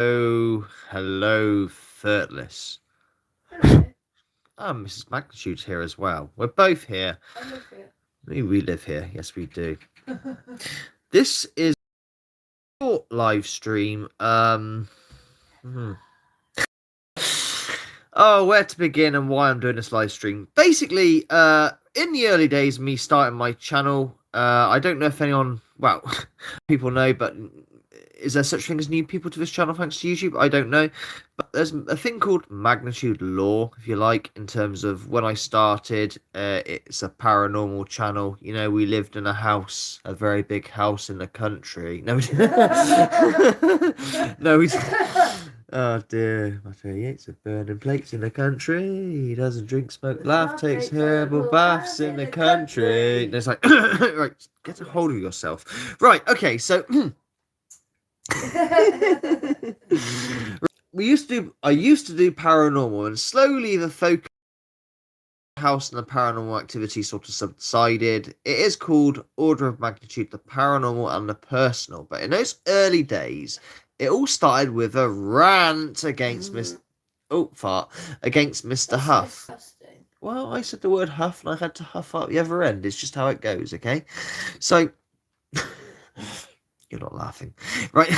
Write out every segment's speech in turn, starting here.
Oh, hello, Thirdless. Hello. Mrs. Magnitude's here as well. We're both here. I live here. We live here. Yes, we do. This is a short live stream. Hmm. Oh, where to begin and why I'm doing this live stream. Basically, in the early days of me starting my channel, I don't know if anyone, well, people know, but is there such thing as new people to this channel thanks to YouTube? I don't know. But there's a thing called magnitude lore, if you like, in terms of when I started. It's a paranormal channel. You know, we lived in a house, a very big house in the country. No, we didn't. No, we Oh dear, my 38's of burning plates in the country. He doesn't drink, smoke, laugh, takes herbal baths in the country. And it's like, right, get a hold of yourself. Right, okay, so I used to do paranormal, and slowly the focus on the house and the paranormal activity sort of subsided. It is called Order of Magnitude, the Paranormal and the Personal, but in those early days, it all started with a rant against against Mr. That's Huff. disgusting. Well, I said the word Huff, and I had to huff up the other end. It's just how it goes, okay? So. You're not laughing, right?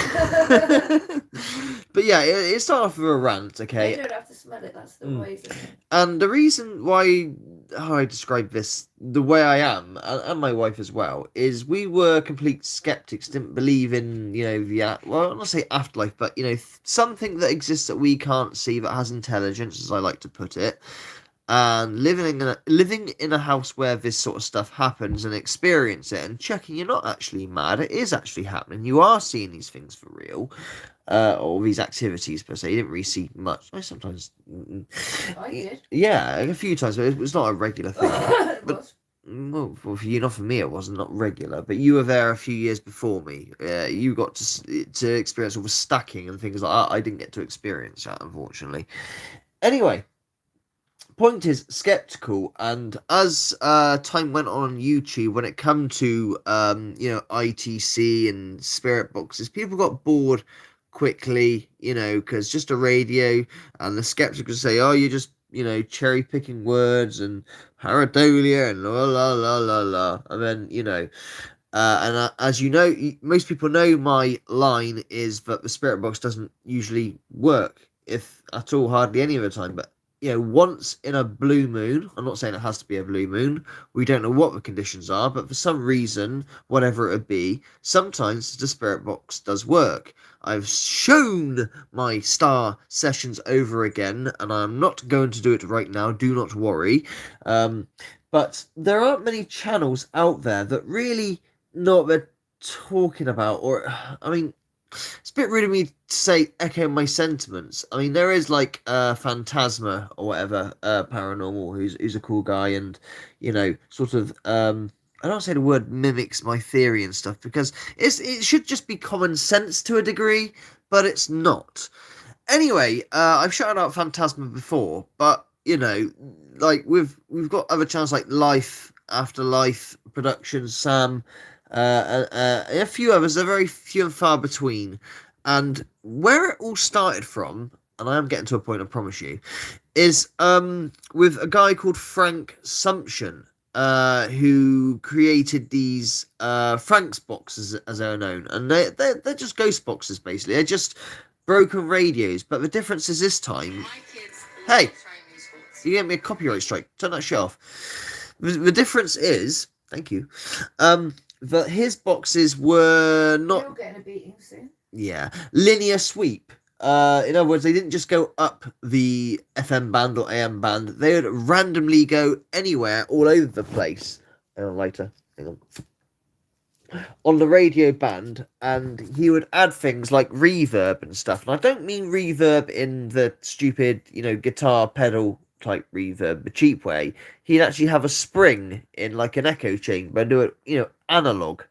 But yeah, it started off with a rant, okay? You don't have to smell it, that's the poison. And the reason why how I describe this the way I am, and my wife as well, is we were complete skeptics, didn't believe in, well, I'm not say afterlife, but, something that exists that we can't see that has intelligence, as I like to put it. And living in a house where this sort of stuff happens and experience it and checking you're not actually mad, it is actually happening. You are seeing these things for real, or these activities per se. You didn't really see much. I sometimes, I did. Yeah, a few times, but it was not a regular thing. It But was. well, for you, not for me, it wasn't not regular. But you were there a few years before me. You got to experience all the stacking and things like that. I didn't get to experience that, unfortunately. Anyway, point is skeptical, and as time went on YouTube, when it come to ITC and spirit boxes, people got bored quickly, because just a radio, and the skeptics would say, oh, you're just cherry picking words and pareidolia and la la la la la, and then as you know, most people know my line is that the spirit box doesn't usually work, if at all, hardly any of the time, but once in a blue moon, I'm not saying it has to be a blue moon, we don't know what the conditions are, but for some reason, whatever it would be, sometimes the spirit box does work. I've shown my star sessions over again, and I'm not going to do it right now, do not worry. But there aren't many channels out there that really know what they're talking about, or, I mean, it's a bit rude of me to say echo my sentiments. I mean, there is like Phantasma or whatever, paranormal, who's a cool guy, and sort of I don't say the word mimics my theory and stuff, because it should just be common sense to a degree, but it's not. Anyway, I've shouted out Phantasma before, but like we've got other channels like Life After Life Productions, Sam, and a few others. They're very few and far between. And where it all started from, and I am getting to a point, I promise you, is with a guy called Frank Sumption, who created these Frank's boxes, as they're known, and they're just ghost boxes basically. They're just broken radios, but the difference is this time. Hey, you gave me a copyright strike. Turn that shit off. The difference is, thank you, that his boxes were not. You're getting a beating soon. Yeah, linear sweep. In other words, they didn't just go up the FM band or AM band. They would randomly go anywhere, all over the place. Hang on, later. Hang on. On the radio band, and he would add things like reverb and stuff. And I don't mean reverb in the stupid, guitar pedal type reverb, the cheap way. He'd actually have a spring in like an echo chamber and do it, analog,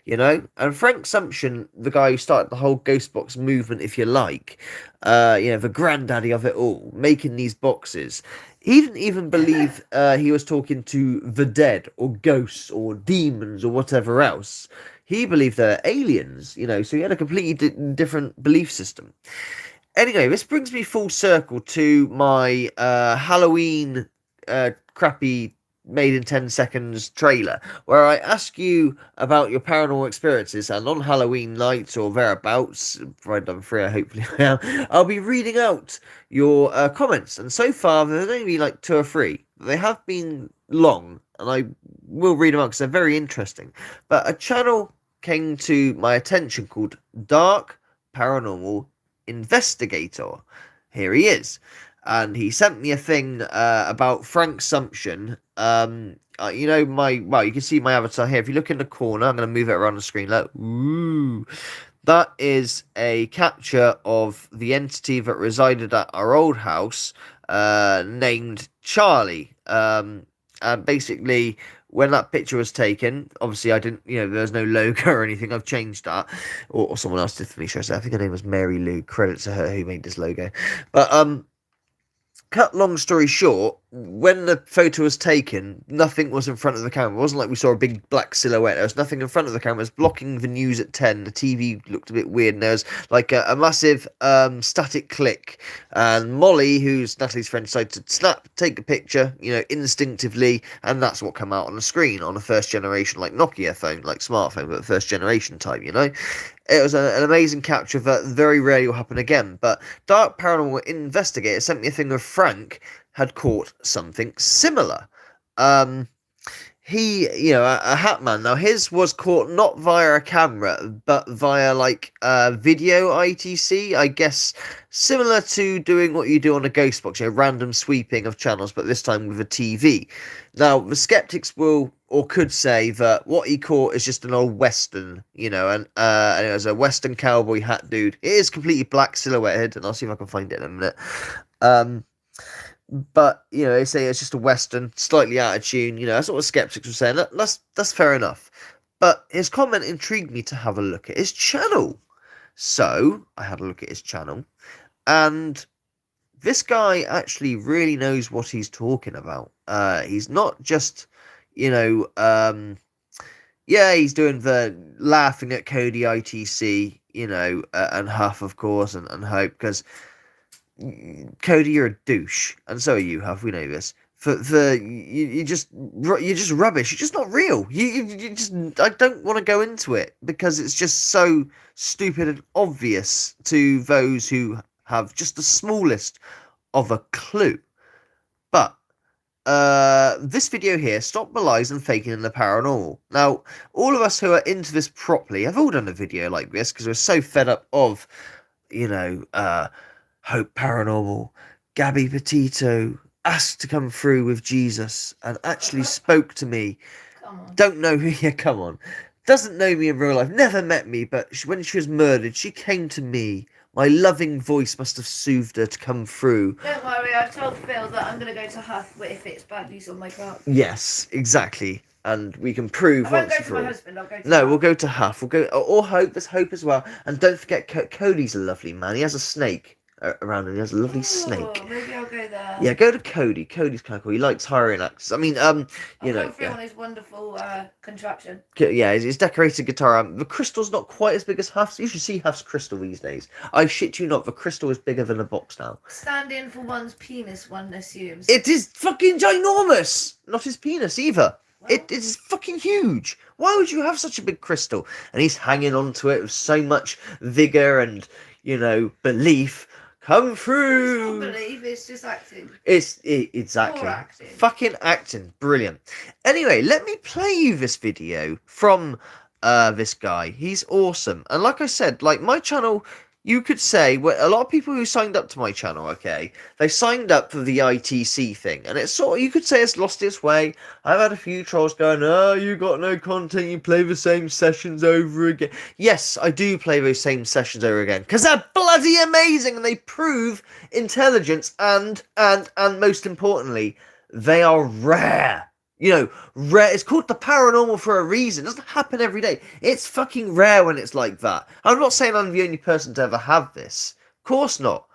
And Frank Sumption, the guy who started the whole ghost box movement, if you like, the granddaddy of it all, making these boxes. He didn't even believe he was talking to the dead or ghosts or demons or whatever else. he believed they're aliens, so he had a completely different belief system. Anyway, this brings me full circle to my Halloween crappy made in 10 seconds trailer, where I ask you about your paranormal experiences, and on Halloween nights or thereabouts, provided I'm free, I hopefully am, I'll be reading out your comments. And so far, there's only been like 2 or 3. They have been long, and I will read them out because they're very interesting. But a channel came to my attention called Dark Paranormal Investigator. Here he is. And he sent me a thing about Frank Sumption. You can see my avatar here. If you look in the corner, I'm going to move it around the screen. Look, ooh, that is a capture of the entity that resided at our old house, named Charlie. And basically, when that picture was taken, obviously I didn't, there's no logo or anything. I've changed that, or someone else did for me. Should I say? I think her name was Mary Lou. Credit to her who made this logo. But cut long story short, when the photo was taken, nothing was in front of the camera. It wasn't like we saw a big black silhouette. There was nothing in front of the camera. It was blocking the news at 10. The TV looked a bit weird, and there was like a massive static click. And Molly, who's Natalie's friend, decided to take a picture, instinctively, and that's what came out on the screen on a first generation, like Nokia phone, like smartphone, but first generation type, It was an amazing capture that very rarely will happen again. But Dark Paranormal Investigator sent me a thing of Frank had caught something similar. He, a hat man. Now, his was caught not via a camera, but via, like, video ITC, I guess, similar to doing what you do on a ghost box, random sweeping of channels, but this time with a TV. Now, the skeptics will, or could say that what he caught is just an old Western, and it was a Western cowboy hat dude. It is completely black silhouetted, and I'll see if I can find it in a minute. But, they say it's just a Western, slightly out of tune, that's what the skeptics were saying. That's fair enough. But his comment intrigued me to have a look at his channel. So, I had a look at his channel, and this guy actually really knows what he's talking about. He's not just, he's doing the laughing at Cody ITC, and Huff, of course, and Hope, because Cody, you're a douche, and so are you, Huff. We know this. You're just rubbish. You're just not real. You just, I don't want to go into it because it's just so stupid and obvious to those who have just the smallest of a clue. But this video here, Stop the Lies and Faking in the Paranormal. Now, all of us who are into this properly have all done a video like this because we're so fed up of, Hope Paranormal, Gabby Petito asked to come through with Jesus and actually spoke to me. Come on. Don't know who, come on. Doesn't know me in real life, never met me, but when she was murdered, she came to me. My loving voice must have soothed her to come through. Don't worry, I've told Phil that I'm going to go to Huff if it's bad news on my part. Yes, exactly. And we can prove I won't once go and to for my all. husband, I'll go to No, Huff. we'll go to Huff. We'll go, or Hope. There's Hope as well. And don't forget, Cody's a lovely man. He has a snake around him. He has a lovely snake. Maybe I'll go there. Yeah, go to Cody. Cody's kind of cool. He likes hiring actors. I mean, I'll go through on his wonderful contraption. Yeah, his decorated guitar. The crystal's not quite as big as Huff's. You should see Huff's crystal these days. I shit you not, the crystal is bigger than a box now. Stand in for one's penis, one assumes. It is fucking ginormous! Not his penis either. Well, It is fucking huge. Why would you have such a big crystal? And he's hanging onto it with so much vigour and, belief. Come through. It's not belief, it's just acting. Exactly. Poor acting. Fucking acting. Brilliant. Anyway, let me play you this video from this guy. He's awesome. And like I said, like my channel, you could say, a lot of people who signed up to my channel, okay, they signed up for the ITC thing, and it's sort of, you could say it's lost its way. I've had a few trolls going, oh, you got no content, you play the same sessions over again. Yes, I do play those same sessions over again, because they're bloody amazing, and they prove intelligence, and most importantly, they are rare. Rare. It's called the paranormal for a reason. It doesn't happen every day. It's fucking rare when it's like that. I'm not saying I'm the only person to ever have this. Of course not.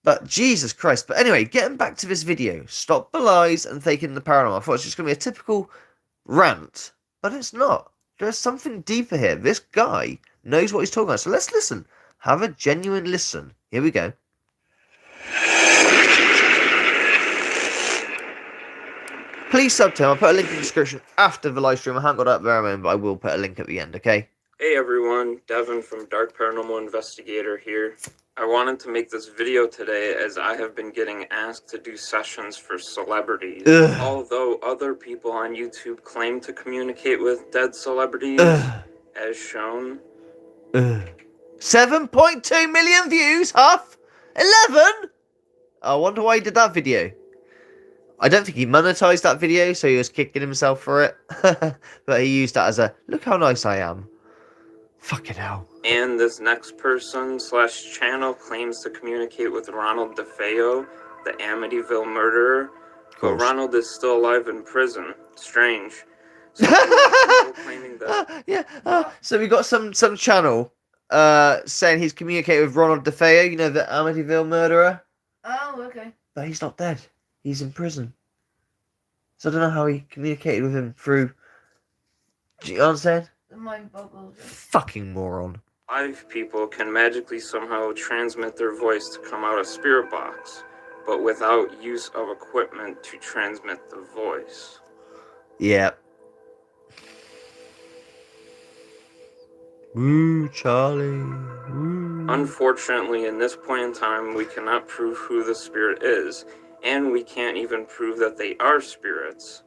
But Jesus Christ. But anyway, getting back to this video. Stop the lies and faking the paranormal. I thought it was just going to be a typical rant. But it's not. There's something deeper here. This guy knows what he's talking about. So let's listen. Have a genuine listen. Here we go. Please sub to him. I'll put a link in the description after the live stream. I haven't got that very moment, but I will put a link at the end, okay? Hey everyone, Devin from Dark Paranormal Investigator here. I wanted to make this video today as I have been getting asked to do sessions for celebrities. Ugh. Although other people on YouTube claim to communicate with dead celebrities, as shown. 7.2 million views, Huff! 11? I wonder why he did that video. I don't think he monetized that video, so he was kicking himself for it. But he used that as a, look how nice I am. Fucking hell. And this next person / channel claims to communicate with Ronald DeFeo, the Amityville murderer. But Ronald is still alive in prison. Strange. So claiming that... So we got some channel saying he's communicating with Ronald DeFeo, you know, the Amityville murderer. Oh, okay. But he's not dead. He's in prison. So I don't know how he communicated with him through... Do you know what I'm saying? The mind boggles. Fucking moron. Live people can magically somehow transmit their voice to come out of spirit box, but without use of equipment to transmit the voice. Yeah. Woo, Charlie. Woo. Unfortunately, in this point in time, we cannot prove who the spirit is, and we can't even prove that they are spirits.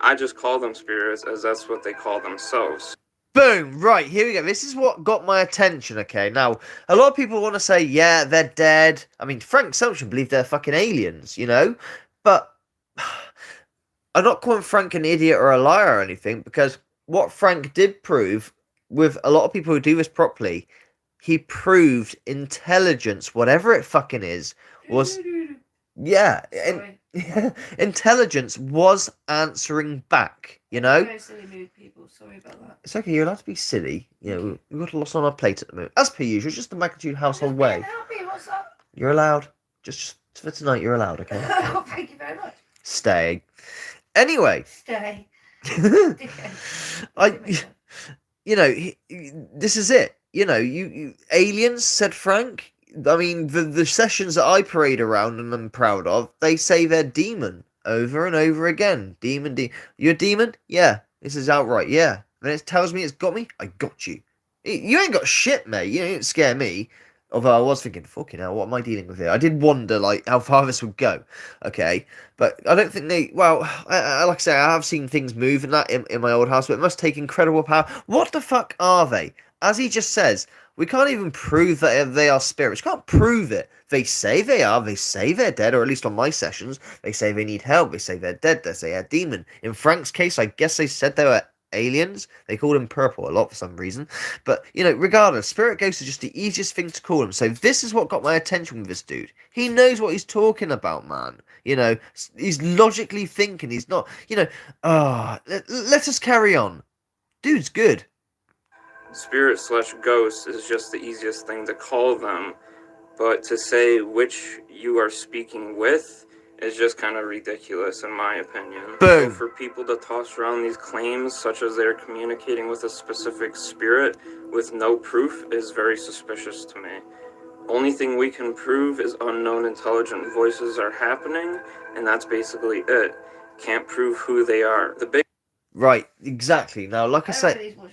I just call them spirits as that's what they call themselves. Boom! Right, here we go. This is what got my attention, okay? Now, a lot of people want to say, yeah, they're dead. I mean, Frank Selchon believed they're fucking aliens, you know? But I'm not calling Frank an idiot or a liar or anything, because what Frank did prove, with a lot of people who do this properly, he proved intelligence, whatever it fucking is, was... Yeah, intelligence was answering back, you know? Very silly mood, people. Sorry about that. It's okay, you're allowed to be silly. You know, we've got a lot on our plate at the moment. As per usual, just the magnitude household way. Happy. What's up? You're allowed. Just for tonight, you're allowed, okay? Oh, thank you very much. Stay. Anyway. Stay. You know, this is it. You know, you aliens, said Frank. I mean, the sessions that I parade around and I'm proud of, they say they're demon over and over again. Demon. You're a demon? Yeah. This is outright, yeah. Then it tells me it's got me, I got you. You ain't got shit, mate. You ain't scare me. Although I was thinking, fucking hell, what am I dealing with here? I did wonder, like, how far this would go. Okay. But I don't think they... Well, like I say, I have seen things move in that in my old house, but it must take incredible power. What the fuck are they? As he just says, we can't even prove that they are spirits. We can't prove it. They say they are. They say they're dead, or at least on my sessions, they say they need help. They say they're dead. They say they're demon. In Frank's case, I guess they said they were aliens. They called him purple a lot for some reason. But, you know, regardless, spirit ghosts are just the easiest thing to call them. So this is what got my attention with this dude. He knows what he's talking about, man. You know, he's logically thinking. He's not, you know, let us carry on. Dude's good. Spirit / ghost is just the easiest thing to call them, but to say which you are speaking with is just kind of ridiculous in my opinion. Boom. So for people to toss around these claims such as they're communicating with a specific spirit with no proof is very suspicious to me. Only thing we can prove is unknown intelligent voices are happening, and that's basically it. Can't prove who they are. Right, exactly. Now, like I said... Channel.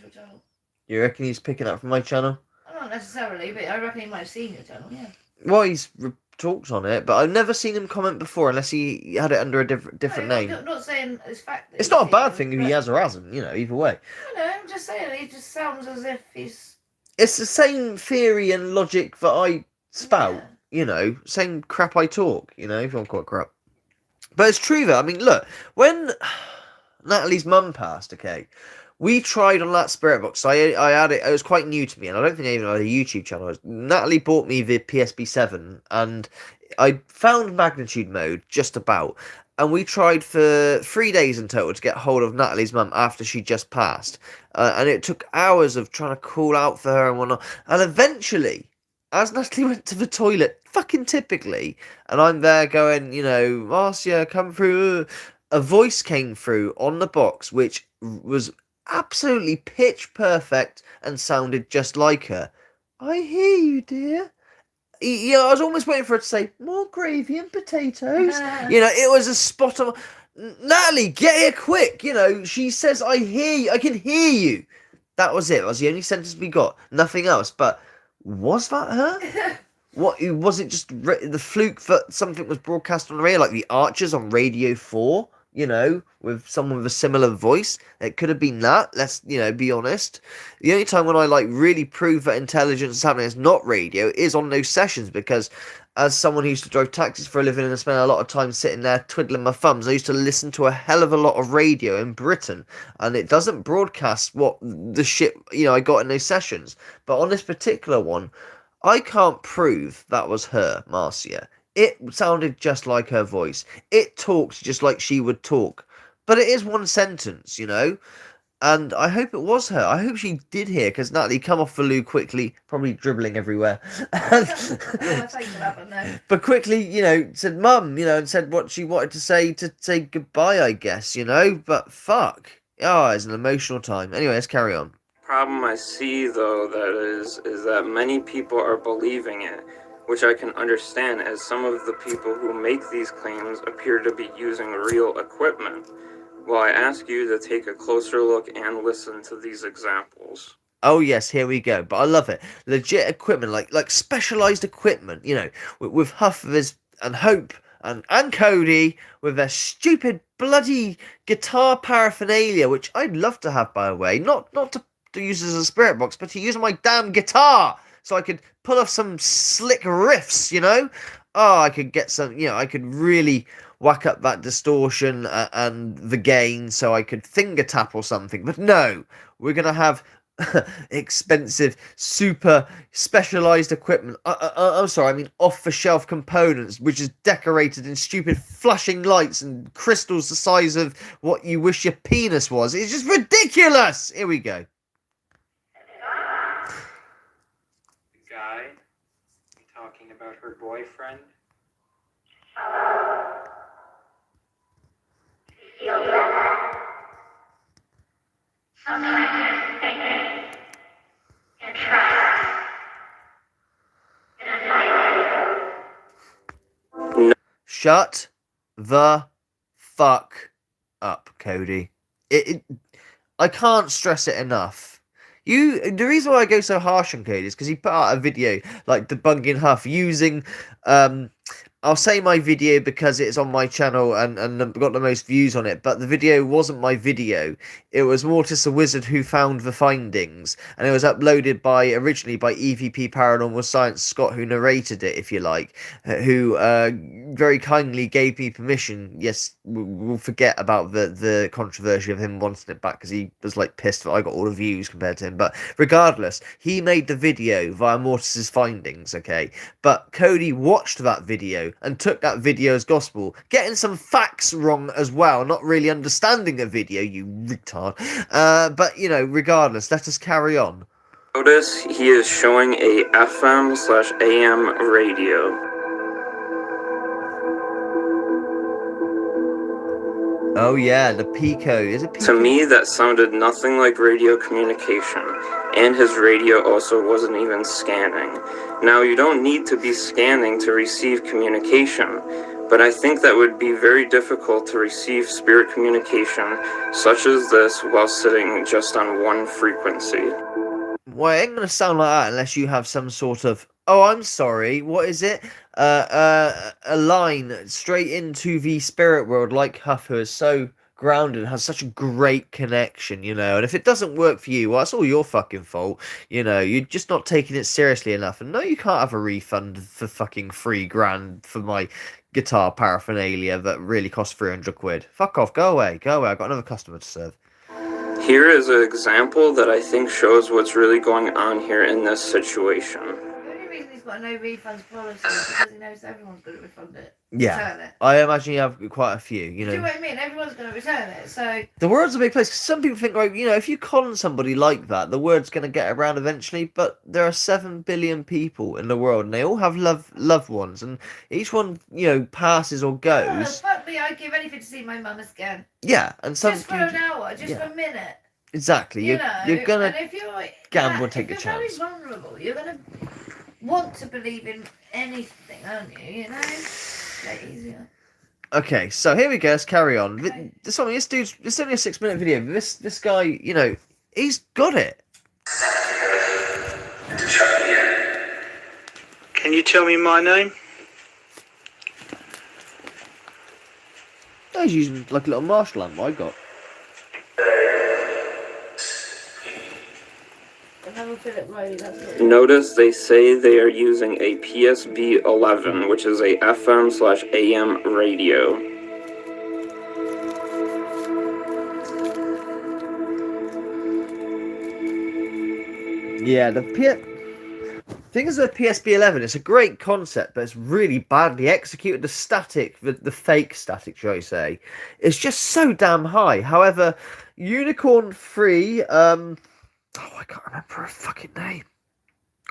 You reckon he's picking up from my channel? Not necessarily, but I reckon he might have seen your channel, yeah. Well, he's talked on it, but I've never seen him comment before unless he had it under a different name. I'm not saying it's fact. It's not a bad thing if he has or hasn't, you know, either way. I know, I'm just saying, he just sounds as if he's... It's the same theory and logic that I spout, Yeah. You know, same crap I talk, you know, if you want to call it crap. But it's true though, I mean, look, when Natalie's mum passed, okay, we tried on that spirit box. I had it. It was quite new to me, and I don't think I even had a YouTube channel. Natalie bought me the PSP7, and I found magnitude mode just about. And we tried for 3 days in total to get hold of Natalie's mum after she just passed, and it took hours of trying to call out for her and whatnot. And eventually, as Natalie went to the toilet, fucking typically, and I'm there going, you know, Marcia, come through. A voice came through on the box, which was absolutely pitch perfect and sounded just like her. I hear you, dear. I was almost waiting for her to say, more gravy and potatoes. It was a spot on. Natalie, get here quick. She says, I hear you. I can hear you. That was it. That was the only sentence we got. Nothing else. But was that her? What was it? Just the fluke that something was broadcast on the radio, like the Archers on Radio 4, with someone with a similar voice? It could have been that. Let's, be honest. The only time when I really prove that intelligence is happening is not radio, is on those sessions, because as someone who used to drive taxis for a living and spend a lot of time sitting there twiddling my thumbs, I used to listen to a hell of a lot of radio in Britain, and it doesn't broadcast what the shit I got in those sessions. But on this particular one, I can't prove that was her, Marcia. It sounded just like her voice. It talked just like she would talk. But it is one sentence, And I hope it was her. I hope she did hear, because Natalie come off the loo quickly, probably dribbling everywhere. But quickly, said mum, and said what she wanted to say goodbye, I guess, But fuck. Oh, it's an emotional time. Anyway, let's carry on. Problem I see, though, is that many people are believing it, which I can understand, as some of the people who make these claims appear to be using real equipment. Well, I ask you to take a closer look and listen to these examples. Oh yes, here we go. But I love it. Legit equipment, like specialized equipment, with Huff and Hope and Cody with their stupid bloody guitar paraphernalia, which I'd love to have, by the way. Not to use as a spirit box, but to use on my damn guitar, so I could pull off some slick riffs, Oh, I could get some, I could really whack up that distortion and the gain, so I could finger tap or something. But no, we're going to have expensive, super specialized equipment. I'm sorry, I mean off-the-shelf components, which is decorated in stupid flashing lights and crystals the size of what you wish your penis was. It's just ridiculous! Here we go. Talking about her boyfriend? Shut the fuck up, Cody. I can't stress it enough. The reason why I go so harsh on Cody is because he put out a video debunking Huff using I'll say my video because it's on my channel and got the most views on it, but the video wasn't my video. It was Mortis the Wizard who found the findings, and it was uploaded originally by EVP Paranormal Science Scott, who narrated it, if you like, who very kindly gave me permission. Yes, we'll forget about the controversy of him wanting it back, because he was pissed that I got all the views compared to him, but regardless, he made the video via Mortis's findings, okay? But Cody watched that video and took that video as gospel, getting some facts wrong as well, not really understanding a video, you retard. But, regardless, let us carry on. Notice he is showing a FM/AM radio. Oh yeah, the Pico. Is it Pico? To me, that sounded nothing like radio communication, and his radio also wasn't even scanning. Now, you don't need to be scanning to receive communication, but I think that would be very difficult to receive spirit communication such as this while sitting just on one frequency. Well, it ain't gonna sound like that unless you have some sort of, oh, I'm sorry, what is it? A line straight into the spirit world, like Huff, who is so grounded, has such a great connection, and if it doesn't work for you, well, it's all your fucking fault, you're just not taking it seriously enough. And no, you can't have a refund for fucking $3,000 for my guitar paraphernalia that really cost 300 quid. Fuck off, go away, I've got another customer to serve. Here is an example that I think shows what's really going on here in this situation. The only reason he's got a no refunds policy is because he knows everyone's going to refund it. Yeah, Return it. I imagine you have quite a few, Do you know what I mean? Everyone's going to return it, so... The world's a big place. Some people think, if you con somebody like that, the word's going to get around eventually, but there are 7 billion people in the world, and they all have loved ones, and each one, passes or goes. Oh, fuck me, I'd give anything to see my mum again. Yeah, and some... Just for an hour, for a minute. Exactly. You You're know, gonna and if you're gamble and take a if you're very chance. vulnerable, you're gonna want to believe in anything, aren't you? You know, it's like easier. Okay, so here we go. Let's carry on. Okay. This only this dude's. It's only a 6-minute video. But this guy, you know, he's got it. Can you tell me my name? He's using like a little martial lamp. I got. Another Philip Riley, that's what Notice they say they are using a PSB 11, which is a FM/AM radio. Yeah, thing is with PSB 11, it's a great concept, but it's really badly executed. The static, the fake static, shall I say, is just so damn high. However, Unicorn 3, oh, I can't remember her fucking name.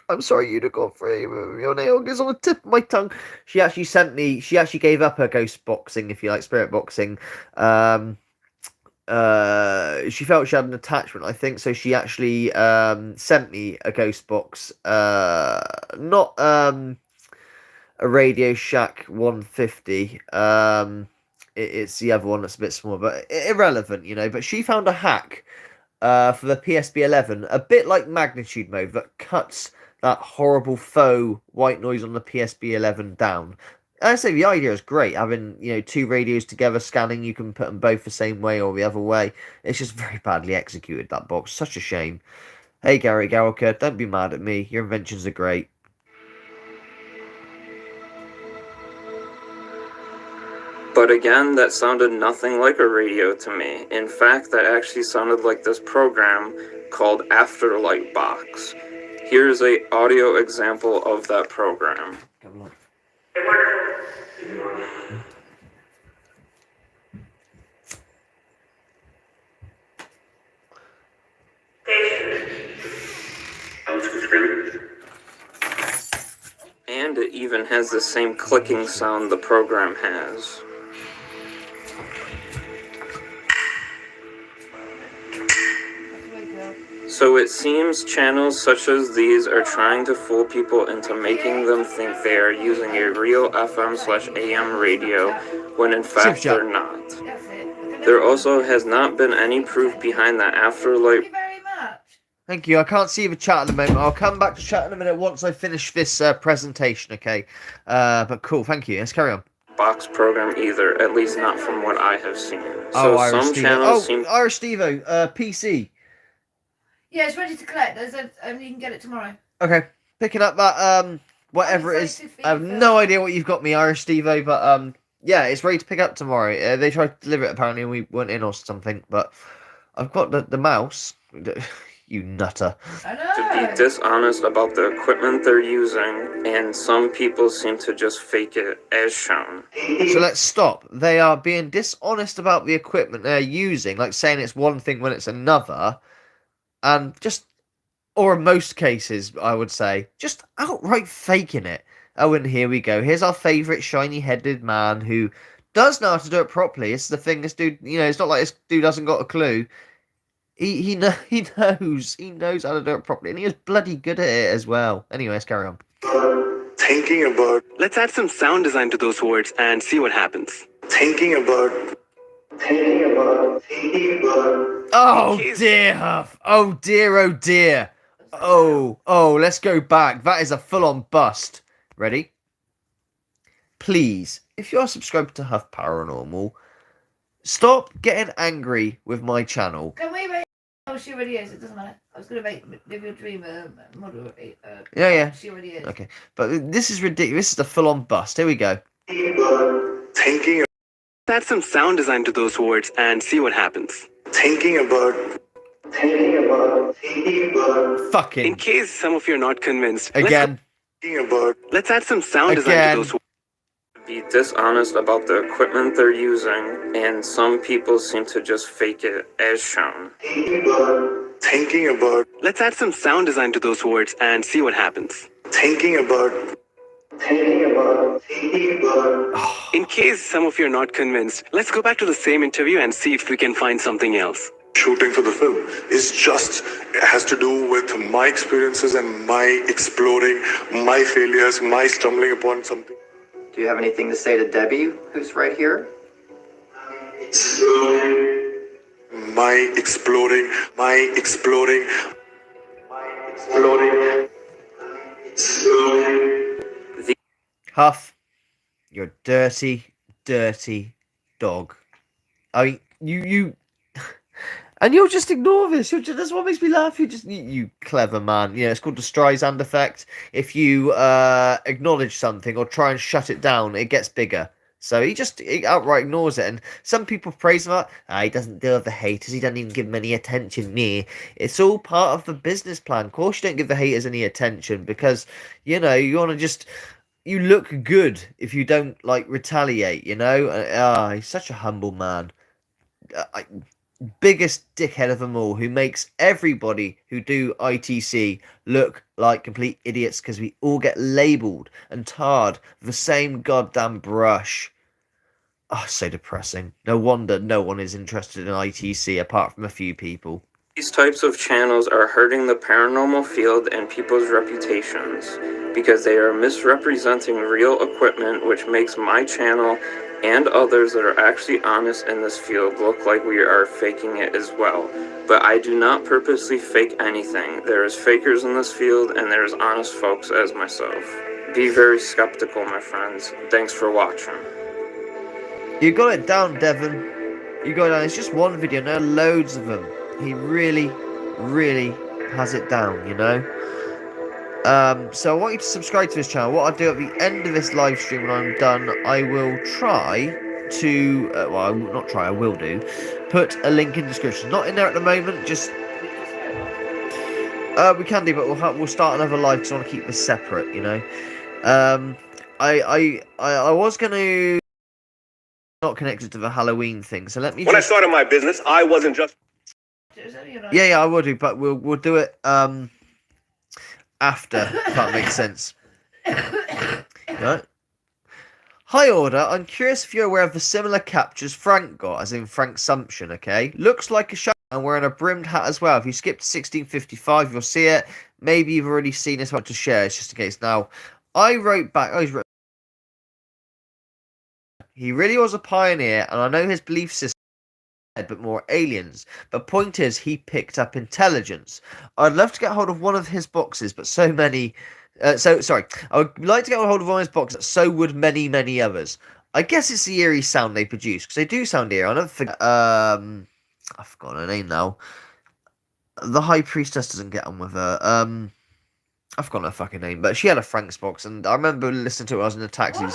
I'm sorry, Unicorn 3. Your name is on the tip of my tongue. She actually gave up her ghost boxing, if you like, spirit boxing. She felt she had an attachment, I think, so she actually sent me a ghost box. Not a Radio Shack 150. It's the other one that's a bit smaller, but irrelevant, you know. But she found a hack for the PSB 11, a bit like magnitude mode, that cuts that horrible faux white noise on the PSB 11 down. I say the idea is great, having, you know, two radios together scanning. You can put them both the same way or the other way. It's just very badly executed, that box. Such a shame. Hey, Gary Gowker, don't be mad at me. Your inventions are great. But again, that sounded nothing like a radio to me. In fact, that actually sounded like this program called Afterlight Box. Here's a audio example of that program. Come on. And it even has the same clicking sound the program has. So it seems channels such as these are trying to fool people into making them think they are using a real FM/AM radio, when in fact they're not. That's it. There also has not been any proof behind that Thank afterlight. you very much. Thank you. I can't see the chat at the moment. I'll come back to chat in a minute once I finish this presentation, okay? But cool, thank you. Let's carry on. Box program either, at least not from what I have seen. Oh, So Irish some Stevo. channels seem Irish Stevo, PC. Yeah, it's ready to collect. You can get it tomorrow. Okay, picking up that whatever it is. I have no idea what you've got me, Irish Stevo, but yeah, it's ready to pick up tomorrow. They tried to deliver it apparently, and we weren't in or something. But I've got the mouse. You nutter. I to know. be dishonest about the equipment they're using, and some people seem to just fake it as shown. So let's stop. They are being dishonest about the equipment they're using, like saying it's one thing when it's another, and just, or in most cases, I would say, just outright faking it. Oh, and here we go. Here's our favourite shiny-headed man who does know how to do it properly. It's the thing, this dude, you know, it's not like this dude hasn't got a clue. He knows how to do it properly, and he is bloody good at it as well. Anyway, let's carry on. Thinking about. Let's add some sound design to those words and see what happens. Thinking about. Oh dear, Huff. Oh dear, oh dear. Oh, let's go back. That is a full-on bust. Ready? Please, if you're subscribed to Huff Paranormal, stop getting angry with my channel. Can we make? Oh, she already is. It doesn't matter. I was going to make Live Your Dream model. Yeah. She already is. Okay, but this is ridiculous. This is a full-on bust. Here we go. Thinking. Add some sound design to those words and see what happens. Thinking about. Fucking. In case some of you are not convinced. Again. Let's add some sound design to those words. Be dishonest about the equipment they're using, and some people seem to just fake it as shown. Thinking about. Let's add some sound design to those words and see what happens. Thinking about. In case some of you are not convinced, let's go back to the same interview and see if we can find something else. shooting for the film is just has to do with my experiences and my exploring, my failures, my stumbling upon something. Do you have anything to say to Debbie, who's right here? My exploring. Huff, you're a dirty, dirty dog. I mean, you and you'll just ignore this. That's what makes me laugh. You clever man. Yeah, it's called the Streisand effect. If you acknowledge something or try and shut it down, it gets bigger. So he outright ignores it. And some people praise him up. He doesn't deal with the haters. He doesn't even give them any attention. Me, it's all part of the business plan. Of course, you don't give the haters any attention because you want to just. You look good if you don't retaliate. He's such a humble man. Biggest dickhead of them all, who makes everybody who do ITC look like complete idiots because we all get labelled and tarred with the same goddamn brush. Oh, so depressing. No wonder no one is interested in ITC apart from a few people. These types of channels are hurting the paranormal field and people's reputations because they are misrepresenting real equipment, which makes my channel and others that are actually honest in this field look like we are faking it as well. But I do not purposely fake anything. There is fakers in this field and there is honest folks as myself. Be very skeptical, my friends. Thanks for watching. You got it down, Devon. You got it down. It's just one video, no loads of them. He really, really has it down, So I want you to subscribe to this channel. What I'll do at the end of this live stream when I'm done, I will try to, I will not try, I will do, put a link in the description. Not in there at the moment, just, we can do, but we'll start another live because I want to keep this separate, I was going to, not connected to the Halloween thing, so let me When I started my business, I wasn't just... Yeah, I will do, but we'll do it, after, if that makes sense. Right. Hi, Order. I'm curious if you're aware of the similar captures Frank got, as in Frank Sumption, okay? Looks like a show and wearing a brimmed hat as well. If you skip to 1655, you'll see it. Maybe you've already seen this one to share, it's just in case. Now, I wrote back, he really was a pioneer, and I know his belief system, but more aliens. But point is, he picked up intelligence. I'd love to get hold of one of his boxes, but so many... I would like to get hold of one of his boxes, so would many, many others. I guess it's the eerie sound they produce, because they do sound eerie. I never forget... I've forgotten her name now. The High Priestess doesn't get on with her. I've forgotten her fucking name, but she had a Frank's box, and I remember listening to it when I was in the taxi.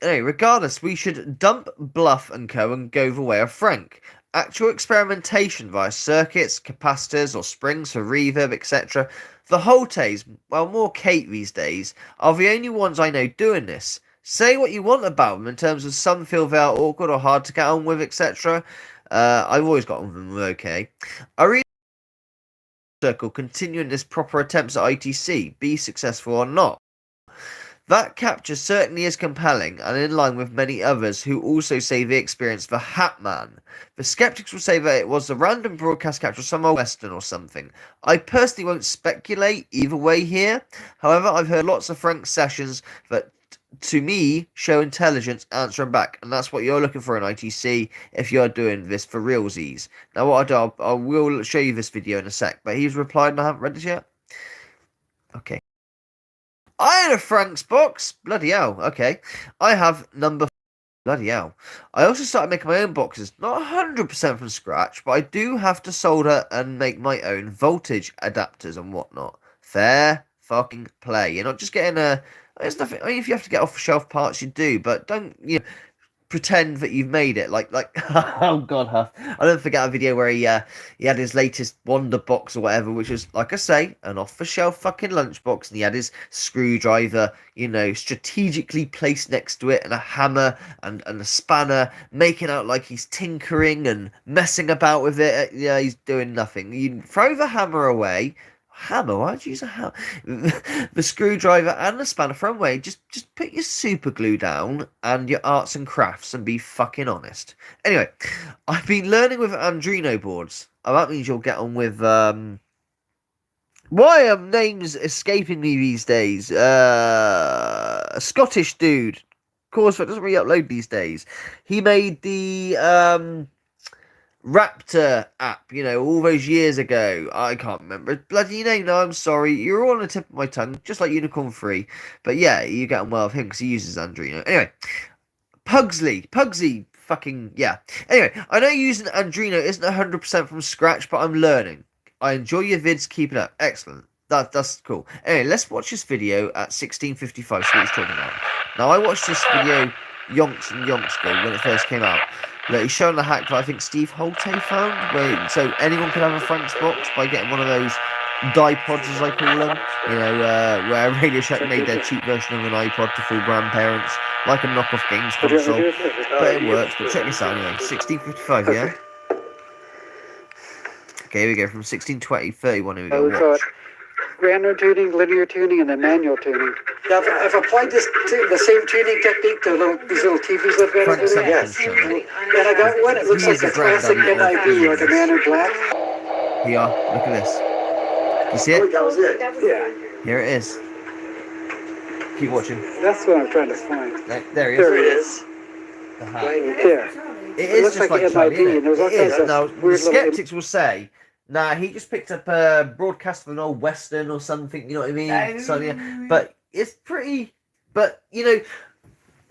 Anyway, regardless, we should dump Bluff and Co. and go the way of Frank. Actual experimentation via circuits, capacitors, or springs for reverb, etc. The Holtes, well, more Kate these days, are the only ones I know doing this. Say what you want about them in terms of some feel they are awkward or hard to get on with, etc. I've always got on with them okay. I read circle continuing this proper attempts at ITC, be successful or not. That capture certainly is compelling and in line with many others who also say they experienced the Hat Man. The skeptics will say that it was a random broadcast capture of some old western or something. I personally won't speculate either way here. However, I've heard lots of Frank sessions that to me show intelligence answering back, and that's what you're looking for in ITC if you're doing this for realsies. Now what I do, I will show you this video in a sec, but he's replied and I haven't read it yet. Okay. I had a Frank's box. Bloody hell. Okay. I have number... Bloody hell. I also started making my own boxes. Not 100% from scratch, but I do have to solder and make my own voltage adapters and whatnot. Fair fucking play. You're not just getting a... There's nothing... I mean, if you have to get off-the-shelf parts, you do, but don't... pretend that you've made it like oh god, Huff. I don't forget a video where he had his latest Wonder box or whatever, which was, like I say, an off-the-shelf fucking lunchbox, and he had his screwdriver, strategically placed next to it, and a hammer and a spanner, making out like he's tinkering and messing about with it. Yeah, he's doing nothing. You throw the hammer away, hammer. Why'd you use a hammer? The screwdriver and the spanner from away. Just put your super glue down and your arts and crafts and be fucking honest. Anyway, I've been learning with Arduino boards. Oh, that means you'll get on with why are names escaping me these days? A Scottish dude. Of course, it doesn't really upload these days. He made the Raptor app, all those years ago. I can't remember his bloody name now, I'm sorry. You're all on the tip of my tongue, just like Unicorn Free. But yeah, you get on well with him because he uses Arduino. Anyway, Pugsy, fucking, yeah. Anyway, I know using Arduino isn't 100% from scratch, but I'm learning. I enjoy your vids, keep it up. Excellent. That's cool. Anyway, let's watch this video at 16:55, see what he's talking about. Now, I watched this video yonks ago when it first came out. Look, he's showing the hack that I think Steve Holte found, so anyone could have a Frank's box by getting one of those dipods, as I call them, where Radio Shack made their cheap version of an iPod to full grandparents, like a knockoff games console, but it works. But check this out anyway, 16:55, yeah? Okay, here we go, from 16:20, 31, here we go, watch. Random tuning, linear tuning, and then manual tuning. Now, I've applied the same tuning technique to these little TVs I've got over there. Yes. And I got one, it looks like a classic NIB, like a man in black. Here, look at this. You see it? That was it. Yeah. Here it is. Keep watching. That's what I'm trying to find. There he is. There it is. The hat. There. It is looks just like like Charlie, MIB, isn't and there's all it? It kinds is. of Now, the weird little- skeptics will say, nah, he just picked up a broadcast of an old Western or something, you know what I mean? So, yeah, but it's pretty, but,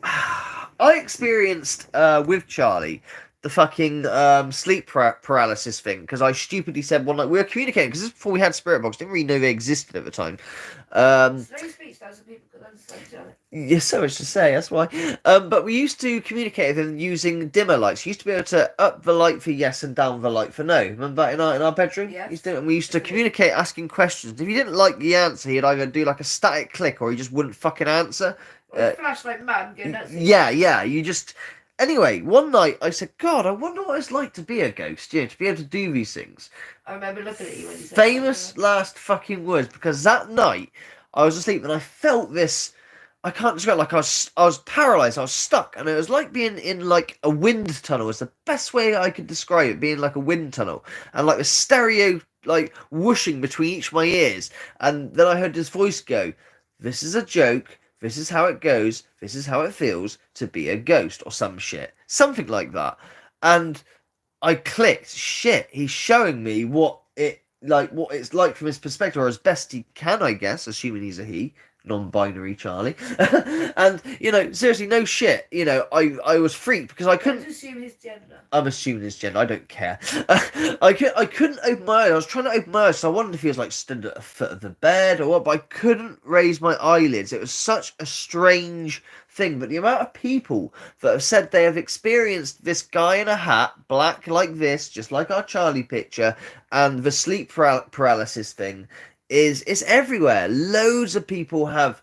I experienced, with Charlie, the fucking sleep paralysis thing, because I stupidly said one night, we were communicating, because this is before we had Spirit Box, didn't really know they existed at the time. Slow speech, so people could understand each other. Yes, so much to say, that's why. But we used to communicate with him using dimmer lights. We used to be able to up the light for yes and down the light for no. Remember that in our bedroom? Yes. And we used to communicate asking questions. If he didn't like the answer, he'd either do like a static click or he just wouldn't fucking answer. Or flash like mad, go nuts. Yeah, you just... Anyway, one night I said, God, I wonder what it's like to be a ghost, to be able to do these things. I remember looking at you when you said Famous that. last fucking words, because that night I was asleep and I felt this... I can't describe, like I was paralysed, I was stuck, and it was like being in like a wind tunnel. It's the best way I could describe it, being like a wind tunnel, and like the stereo like whooshing between each of my ears, and then I heard this voice go, "This is a joke, this is how it goes, this is how it feels to be a ghost," or some shit, something like that, and I clicked, shit, he's showing me what it's like from his perspective, or as best he can, I guess, assuming he's a he. Non-binary Charlie. And seriously, no shit, I was freaked because I couldn't assume his gender. I'm assuming his gender, I don't care. I couldn't open my eyes. I was trying to open my eyes, so I wondered if he was like stood at the foot of the bed or what, but I couldn't raise my eyelids. It was such a strange thing. But the amount of people that have said they have experienced this guy in a hat, black like this, just like our Charlie picture, and the sleep paralysis thing is everywhere. Loads of people have,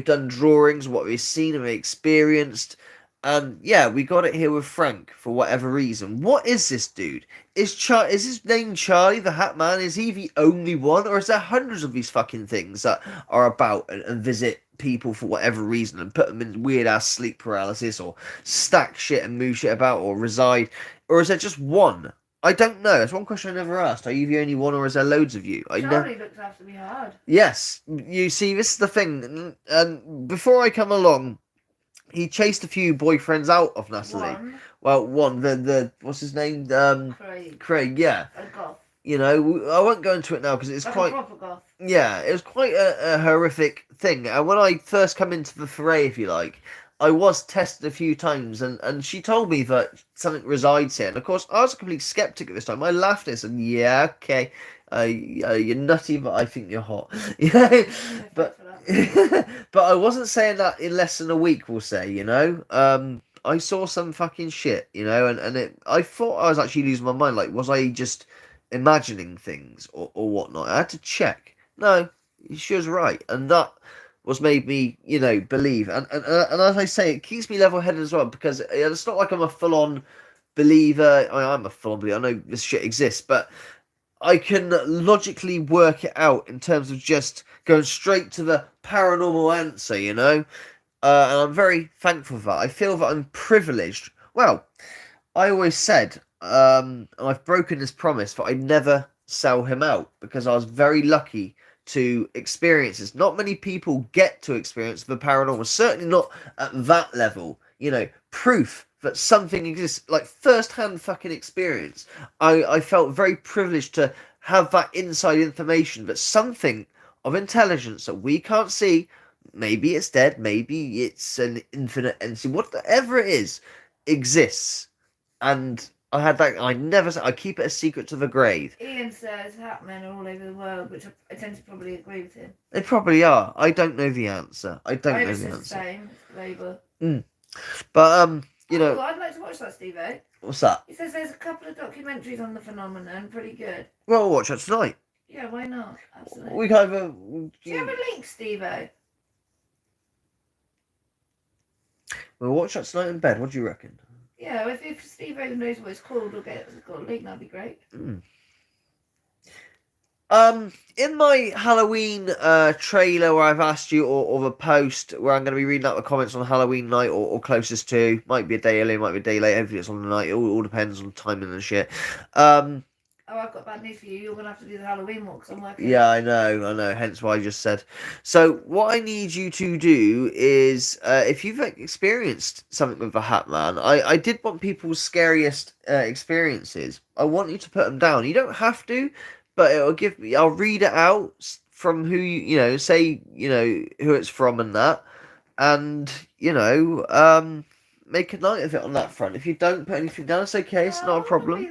done drawings of what we've seen and experienced. And yeah, we got it here with Frank for whatever reason. What is this dude? Is his name Charlie the Hat Man? Is he the only one? Or is there hundreds of these fucking things that are about and visit people for whatever reason and put them in weird ass sleep paralysis or stack shit and move shit about or reside? Or is there just one? I don't know. That's one question I never asked. Are you the only one, or is there loads of you? Charlie looks after me hard. Yes. You see, this is the thing. And before I come along, he chased a few boyfriends out of Natalie. One, the what's his name? Craig. Yeah. A goth. I won't go into it now because it's like quite. A proper goth. Yeah, it was quite a horrific thing. And when I first come into the foray, if you like, I was tested a few times, and she told me that something resides here. And of course, I was a complete skeptic at this time. I laughed at this, and yeah, okay, you're nutty, but I think you're hot. But but I wasn't saying that in less than a week. We'll say, I saw some fucking shit, and I thought I was actually losing my mind. Like, was I just imagining things or whatnot? I had to check. No, she was right, and that was made me, believe. And as I say, it keeps me level-headed as well, because it's not like I'm a full-on believer. I'm a full-on believer. I know this shit exists, but I can logically work it out in terms of just going straight to the paranormal answer, you know? And I'm very thankful for that. I feel that I'm privileged. Well, I always said, and I've broken this promise, that I'd never sell him out because I was very lucky to experience this. Not many people get to experience the paranormal, certainly not at that level. You know, proof that something exists, like first-hand fucking experience. I felt very privileged to have that inside information that something of intelligence that we can't see, maybe it's dead, maybe it's an infinite entity, whatever it is, exists. And I had that. I keep it a secret to the grave. Ian says Hatmen are all over the world, which I tend to probably agree with him. They probably are. I don't know the answer. I don't know the says the answer. same. It's Labour. But you know, I'd like to watch that, Steve-O. what's that? He says there's a couple of documentaries on the phenomenon, pretty good. Well, we'll watch that tonight. Yeah, why not? Absolutely. We kind of. Do you have a link, Steve-O? We'll watch that tonight in bed. What do you reckon? Yeah, if Steve-O knows what it's called or got a link, that'd be great. In my Halloween trailer where I've asked you, or the post where I'm going to be reading out the comments on Halloween night or closest to, might be a day early, might be a day late, hopefully it's on the night, it all depends on timing and shit. Oh, I've got bad news for you. You're going to have to do the Halloween walk because I'm working. Yeah, I know, hence why I just said. So, what I need you to do is, if you've experienced something with the Hat Man, I did want people's scariest experiences. I want you to put them down. You don't have to, but I'll read it out from who, say, who it's from and that. And, make a night of it on that front. If you don't put anything down, it's okay, it's not a problem.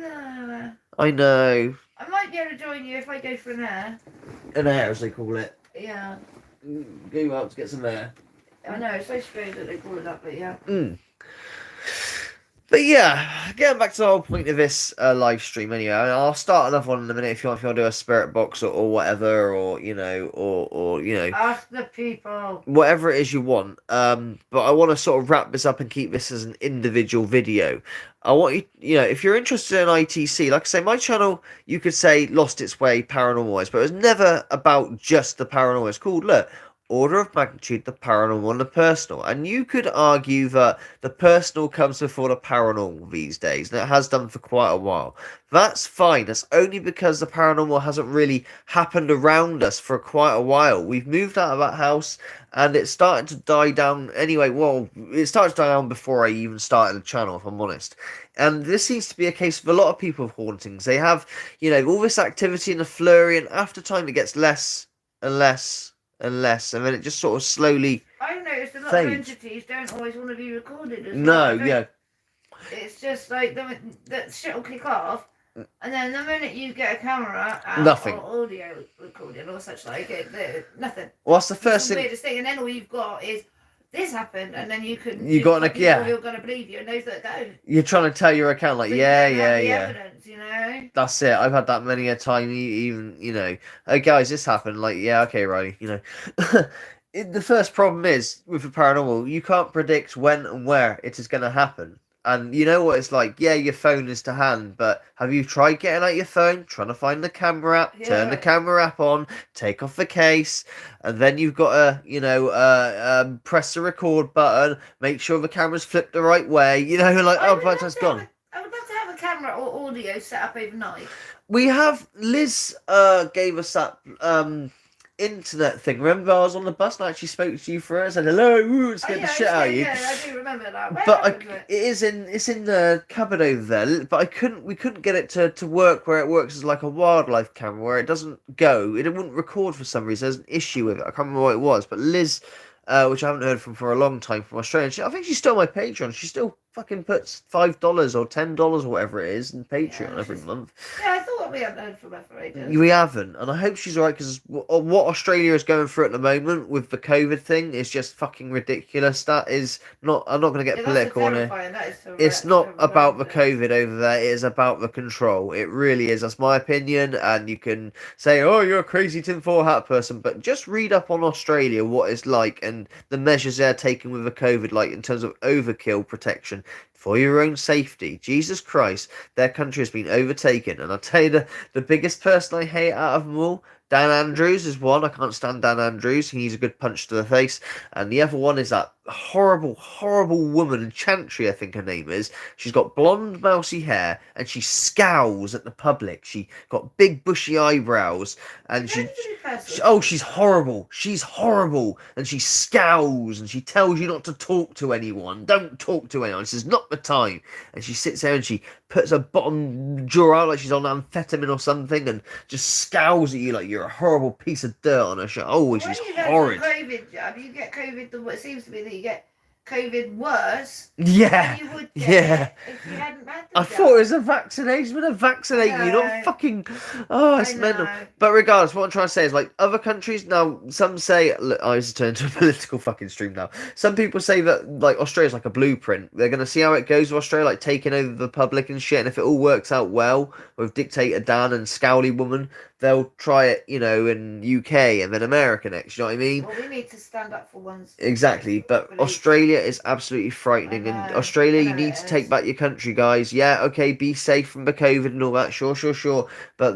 I know. I might be able to join you if I go for an air. An air, as they call it. Yeah. Go out to get some air. I know, it's so strange that they call it that, but yeah. But yeah, getting back to the whole point of this live stream anyway, I'll start another one in a minute if you want to do a spirit box or whatever, or Ask the people. whatever it is you want. But I want to sort of wrap this up and keep this as an individual video. I want you, if you're interested in ITC, like I say, my channel, you could say, lost its way paranormal-wise, but it was never about just the paranormal. It's called, look, order of magnitude, the paranormal and the personal. And you could argue that the personal comes before the paranormal these days, and it has done for quite a while. That's fine. That's only because the paranormal hasn't really happened around us for quite a while. We've moved out of that house, and it's starting to die down anyway. Well, it started to die down before I even started the channel, if I'm honest. And this seems to be a case of a lot of people with hauntings. They have, all this activity in a flurry, and after time it gets less and less and less, and then it just sort of slowly I've noticed a lot fades. of entities don't always want to be recorded as No, well. yeah. It's just like that shit will kick off, and then the minute you get a camera out Nothing. or audio recording or such like it, nothing. Well, that's the first It's the thing. weirdest thing, and then all you've got is this happened, and then you can You got people yeah. who are going to believe you, and those that don't. You're trying to tell your account like, But you yeah. don't have the evidence, That's it. I've had that many a time. Even hey guys, this happened. Like, yeah, okay, Riley. The first problem is with the paranormal, you can't predict when and where it is going to happen. And you know what it's like. Yeah, your phone is to hand, but have you tried getting out your phone, trying to find the camera app, turn the camera app on, take off the case, and then you've got to, press the record button, make sure the camera's flipped the right way. But that's gone. I would love to have a camera or audio set up overnight. We have Liz gave us that internet thing. Remember, I was on the bus and I actually spoke to you for it. I said hello, and scared the shit out of you. Yeah, I do remember that. But it's in the cupboard over there. But we couldn't get it to work where it works as like a wildlife camera, where it doesn't go. It wouldn't record for some reason. There's an issue with it. I can't remember what it was. But Liz, which I haven't heard from for a long time, from Australia, I think she's still my Patreon. She still fucking puts $5 or $10 or whatever it is in Patreon every month. Yeah, I thought we hadn't heard from her for ages. We haven't, and I hope she's alright, because what Australia is going through at the moment with the COVID thing is just fucking ridiculous. That is not. I'm not going to get political on it. It's not about the COVID over there. It is about the control. It really is. That's my opinion, and you can say, "Oh, you're a crazy tinfoil hat person," but just read up on Australia, what it's like, and the measures they're taking with the COVID, like in terms of overkill protection. listen, for your own safety, Jesus Christ, their country has been overtaken. And I'll tell you, the biggest person I hate out of them all, Dan Andrews is one. I can't stand Dan Andrews. He needs a good punch to the face. And the other one is that horrible, horrible woman, Chantry, I think her name is. She's got blonde, mousy hair, and she scowls at the public. She got big, bushy eyebrows, and she's horrible. She's horrible, and she scowls, and she tells you not to talk to anyone. Don't talk to anyone. This is not the time. And she sits there and she puts her bottom jaw out like she's on amphetamine or something, and just scowls at you like you're a horrible piece of dirt on her shirt. Oh, she's horrid. COVID jab, you get COVID. It seems to be that you get COVID worse. Yeah, Than you would yeah. If you hadn't had the I jab. thought it was a vaccination, but a vaccinate you, not fucking. Oh, it's mental. But regardless, what I'm trying to say is, like, other countries now, some say, look, I was turned to a political fucking stream now. Some people say that, like, Australia's like a blueprint. They're gonna see how it goes with Australia, like taking over the public and shit. And if it all works out well with dictator Dan and Scowly woman, they'll try it, you know, in UK and then America next. You know what I mean? Well, we need to stand up for ones. Exactly, but Australia is absolutely frightening, and Australia, you need to take back your country, guys. Yeah, okay, be safe from the COVID and all that, sure, but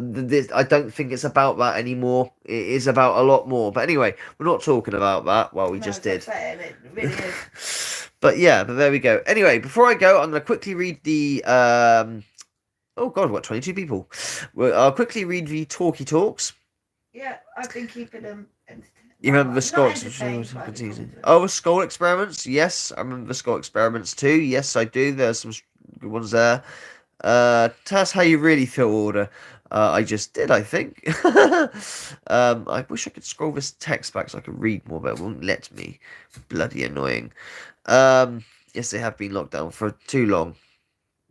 I don't think it's about that anymore. It is about a lot more. But anyway, we're not talking about that. Well, we just did. It really is. But yeah, but there we go. Anyway, before I go, I'm going to quickly read the oh god, what, 22 people? Well, I'll quickly read the talkie talks. Yeah, I've been keeping them. You remember the skull experiments? Oh, the skull experiments. Yes, I remember the skull experiments too. Yes, I do. There's some good ones there. Tell us how you really feel, Order. I just did, I think. I wish I could scroll this text back so I could read more, but it won't let me. Bloody annoying. Yes, they have been locked down for too long.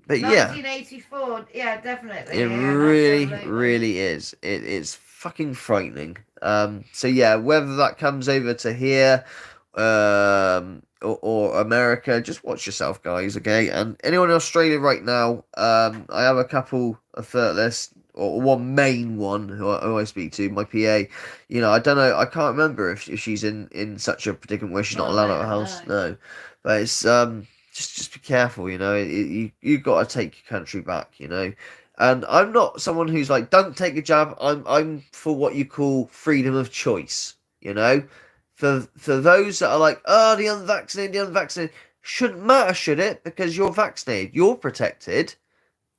But yeah. 1984, yeah, definitely. It really is. It's fucking frightening. So yeah, whether that comes over to here, or America, just watch yourself, guys, okay? And anyone in Australia right now, I have a couple of thirtless, or one main one who I speak to, my PA. You know, I don't know, I can't remember if she's in such a predicament where she's not allowed out of the house. No. But it's, just be careful, you know. You got to take your country back, you know. And I'm not someone who's like, don't take a jab. I'm for what you call freedom of choice, you know. For those that are like, oh, the unvaccinated, shouldn't matter, should it? Because you're vaccinated, you're protected.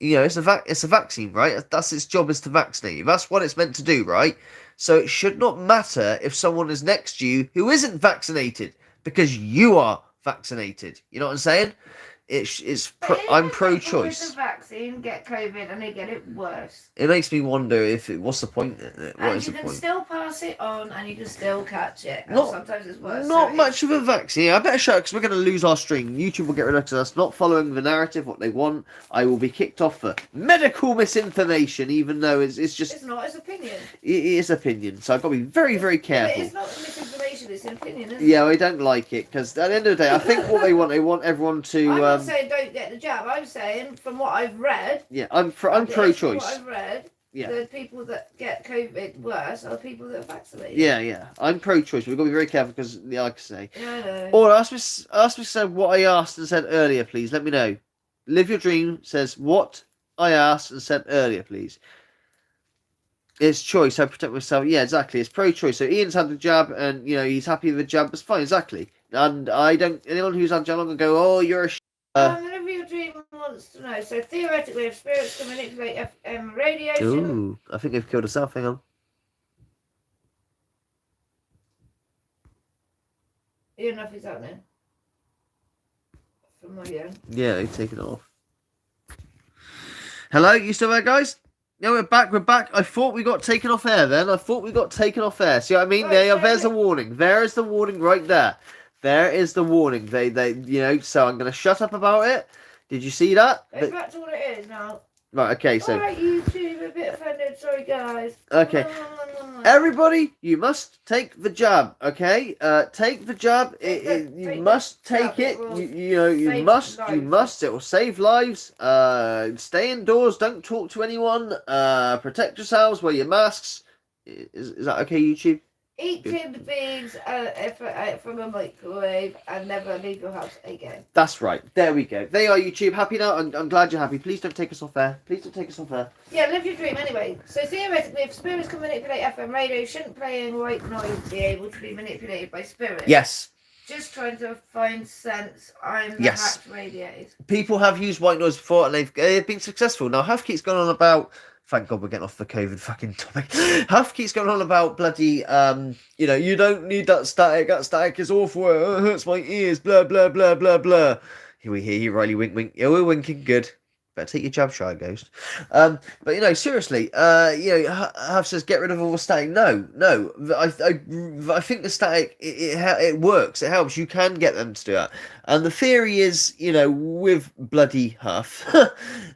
You know, it's a vaccine, right? That's its job, is to vaccinate you. That's what it's meant to do, right? So it should not matter if someone is next to you who isn't vaccinated, because you are vaccinated. You know what I'm saying? I'm pro-choice. The vaccine, get COVID, and they get it worse. It makes me wonder what's the point? What is the point? You can still pass it on, and you can still catch it. And sometimes it's worse. Not much of a vaccine. I better shut up because we're going to lose our stream. YouTube will get rid of us not following the narrative, what they want. I will be kicked off for medical misinformation, even though it's just. It's not. It's opinion. It is opinion, so I've got to be very, very careful. It's not misinformation. It's an opinion, isn't it? Yeah, I don't like it because at the end of the day, I think what they want everyone to. I'm not saying don't get the jab. I'm saying from what I've read. Yeah, I'm pro-choice. From what I've read. Yeah. The people that get COVID worse are the people that are vaccinated. Yeah. I'm pro-choice. We've got to be very careful because, like I say. Yeah, I know. Or ask me said what I asked and said earlier, please. Let me know. Live Your Dream says what I asked and said earlier, please. It's choice. I protect myself. Yeah, exactly. It's pro-choice. So Ian's had the jab, and you know he's happy with the jab. That's fine. Exactly. And I don't. Anyone who's had jab, I'm gonna go. Oh, you're a. Live Your Dream wants to know. So theoretically, if spirits can manipulate FM radiation. Ooh, I think they've killed herself. Hang on. You know if it's happening. From my end. Yeah, they've taken it off. Hello, you still there, guys? Yeah, we're back. I thought we got taken off air then. See what I mean? Right, There's a warning. There is the warning right there. There is the warning. They, you know, so I'm going to shut up about it. Did you see that? Go back to what it is now. Right, okay, so. Alright, YouTube, a bit offended. Sorry, guys. Okay. Everybody, you must take the jab, okay? Take the jab. You must take it. You must. It will save lives. Stay indoors. Don't talk to anyone. Protect yourselves. Wear your masks. Is that okay, YouTube? Eat tinned beans from a microwave and never leave your house again. That's right. There we go. There you are, YouTube. Happy now? I'm glad you're happy. Please don't take us off there. Please don't take us off there. Yeah, live your dream anyway. So theoretically, if spirits can manipulate FM radio, shouldn't playing white noise be able to be manipulated by spirits? Yes. Just trying to find sense. I'm the Yes. hacked radiators. People have used white noise before and they've been successful. Now, Huff keeps going on about... Thank God we're getting off the COVID fucking topic. Huff keeps going on about bloody, you don't need that static. That static is awful. It hurts my ears. Blah, blah, blah, blah, blah. Here we hear you, Riley. Wink, wink. Yeah, we're winking. Good. Better take your jab, Shy Ghost. But, seriously, Huff says get rid of all the static. No. I think the static, it works. It helps. You can get them to do that. And the theory is, with bloody Huff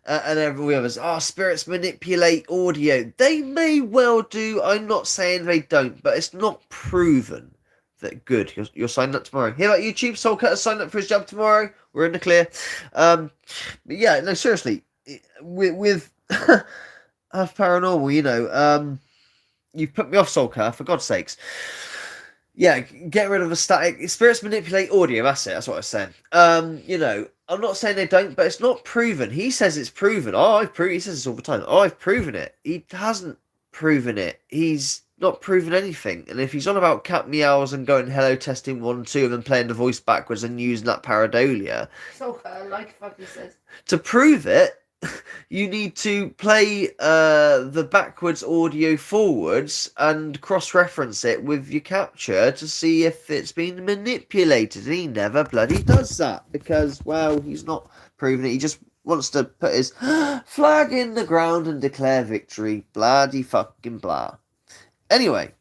and every others, spirits manipulate audio. They may well do. I'm not saying they don't, but it's not proven. That good. You're signing up tomorrow. Hear about YouTube? Soul Cutter signed up for his job tomorrow. We're in the clear. But yeah, no, seriously. With Paranormal, you've put me off, Soul Cutter, for God's sakes. Yeah, get rid of the static. Spirits manipulate audio. That's it. That's what I was saying. I'm not saying they don't, but it's not proven. He says it's proven. He says this all the time. I've proven it. He hasn't proven it. He's not proven anything. And if he's on about cat meows and going hello testing 1 2 and then playing the voice backwards and using that pareidolia, So like fucking says. to prove it, you need to play the backwards audio forwards and cross-reference it with your capture to see if it's been manipulated. And he never bloody does that because, well, he's not proven it. He just wants to put his flag in the ground and declare victory. Bloody fucking blah. Anyway.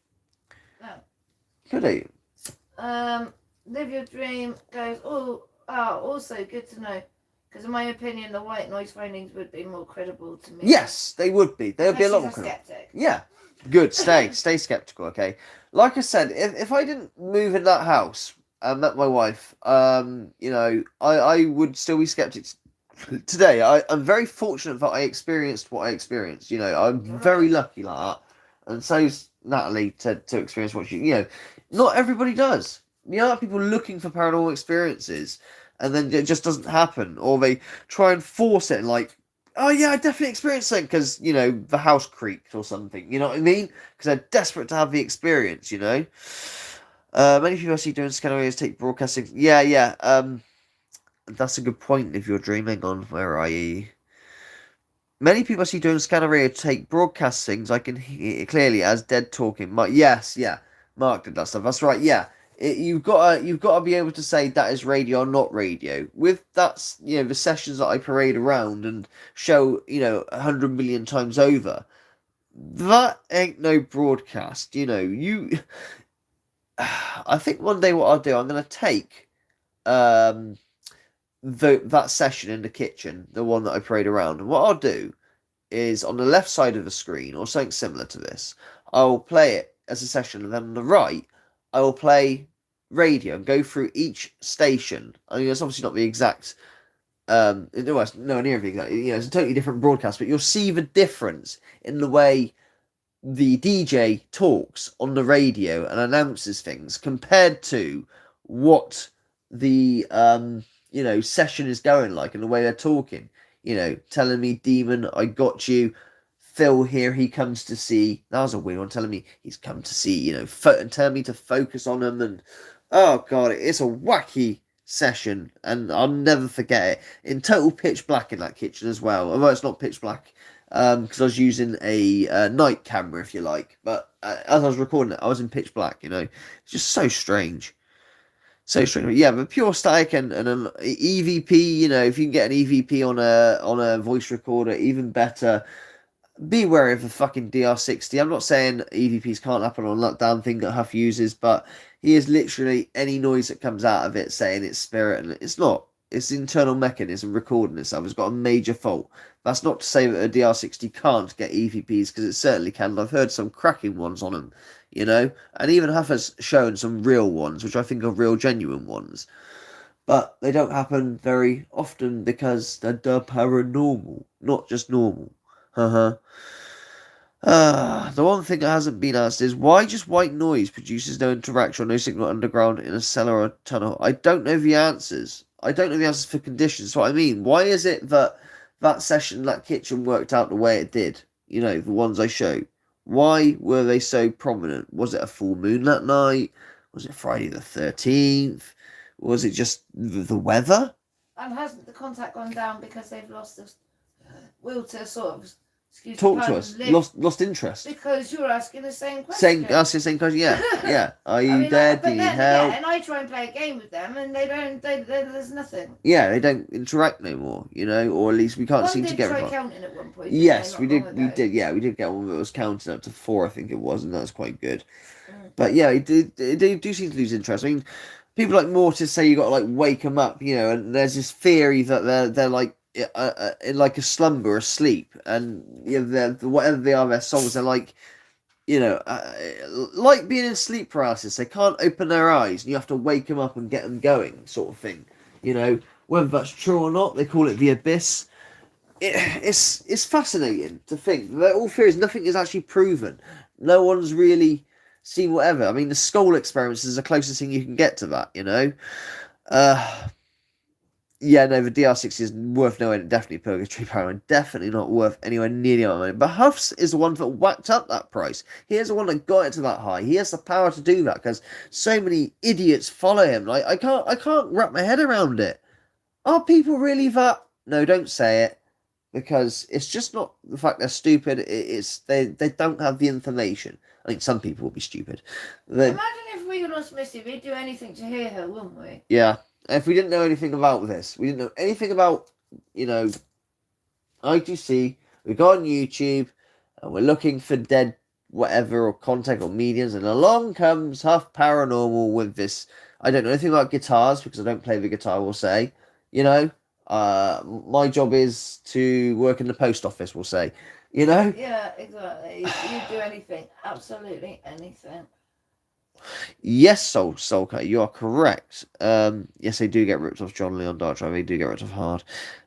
Cody. Live your dream, guys. Also good to know. Because in my opinion, the white noise findings would be more credible to me. Yes, they would be. They would be a lot more credible. Skeptic. Yeah. Good. Stay skeptical, okay? Like I said, if I didn't move in that house and met my wife, I would still be skeptic today. I'm very fortunate that I experienced what I experienced. I'm very lucky like that. And so's Natalie to experience what not everybody does. There are people looking for paranormal experiences and then it just doesn't happen, or they try and force it like, oh yeah, I definitely experienced it because, the house creaked or something, you know what I mean? Because they're desperate to have the experience, Many people I see doing scenarios take broadcasting. Yeah, that's a good point if you're dreaming on, where are you? Many people I see doing scanner radio take broadcast things. I can hear it clearly as dead talking. Yes, Mark did that stuff. That's right. Yeah, you've got to be able to say that is radio or not radio. With that, the sessions that I parade around and show 100 million times over. That ain't no broadcast. I think one day what I'll do, I'm gonna take that session in the kitchen, the one that I parade around, and what I'll do is on the left side of the screen, or something similar to this, I'll play it as a session, and then on the right, I will play radio and go through each station. I mean, it's obviously not the exact, no, near the exact, it's a totally different broadcast, but you'll see the difference in the way the DJ talks on the radio and announces things compared to what the session is going like, and the way they're talking, telling me, Demon, I got you, Phil here, he comes to see, that was a weird one, telling me he's come to see, and telling me to focus on him, and oh god, it's a wacky session, and I'll never forget it, in total pitch black in that kitchen as well, although it's not pitch black, because I was using a night camera, if you like, but as I was recording it, I was in pitch black, it's just so strange. So strange. Yeah, but pure static and an EVP, if you can get an EVP on a voice recorder, even better. Be wary of the fucking DR60. I'm not saying EVPs can't happen on that damn thing that Huff uses, but he is literally any noise that comes out of it saying it's spirit, and it's not. It's the internal mechanism recording itself. It's got a major fault. That's not to say that a DR60 can't get EVPs, because it certainly can. I've heard some cracking ones on them, and even Huff has shown some real ones, which I think are real genuine ones. But they don't happen very often because they're paranormal, not just normal. The one thing that hasn't been asked is why just white noise produces no interaction or no signal underground in a cellar or a tunnel? I don't know the answers. I don't know the answers for conditions. That's what I mean. Why is it that that session, that kitchen worked out the way it did? You know, the ones I showed. Why were they so prominent? Was it a full moon that night? Was it Friday the 13th? Was it just the weather? And hasn't the contact gone down because they've lost the will to sort of Talk to us. Lost interest. Because you're asking the same question. Asking the same question. Yeah, yeah. Are you I mean, dead? but Do you need then help? again, I try and play a game with them, and they don't. There's nothing. Yeah, they don't interact no more. You know, or at least we can't seem to get. One did try counting at one point. Yes, we did. We did. Yeah, we did get one that was counting up to 4. I think it was, and that was quite good. But yeah, they do seem to lose interest. I mean, people like Mortis say you got to like wake them up. You know, and there's this theory that they're like. In like a slumber, asleep, and you know, whatever they are, their souls, they're like, you know, like being in sleep paralysis. They can't open their eyes, and you have to wake them up and get them going, sort of thing. You know, whether that's true or not, they call it the abyss. It's fascinating to think that all theories, nothing is actually proven. No one's really seen whatever. I mean, the skull experiments is the closest thing you can get to that. You know. Yeah, no, the DR6 is worth knowing. Definitely Purgatory Paranormal. Definitely not worth anywhere near the amount of money. But Huff's is the one that whacked up that price. He is the one that got it to that high. He has the power to do that because so many idiots follow him. Like I can't wrap my head around it. Are people really that? No, don't say it, because it's just not the fact they're stupid. It's they don't have the information. I think some people will be stupid. Imagine if we lost Missy, we'd do anything to hear her, wouldn't we? Yeah. If we didn't know anything about this, we didn't know anything about, you know, ITC, we go on YouTube, and we're looking for dead whatever, or contact, or mediums, and along comes Huff Paranormal with this. I don't know anything about guitars, because I don't play the guitar, we'll say. You know, my job is to work in the post office, we'll say. You know? Yeah, exactly. You'd do anything. Absolutely anything. Yes, Soulcat, you are correct. Yes, they do get ripped off John Leon Dark Drive. They do get ripped off hard.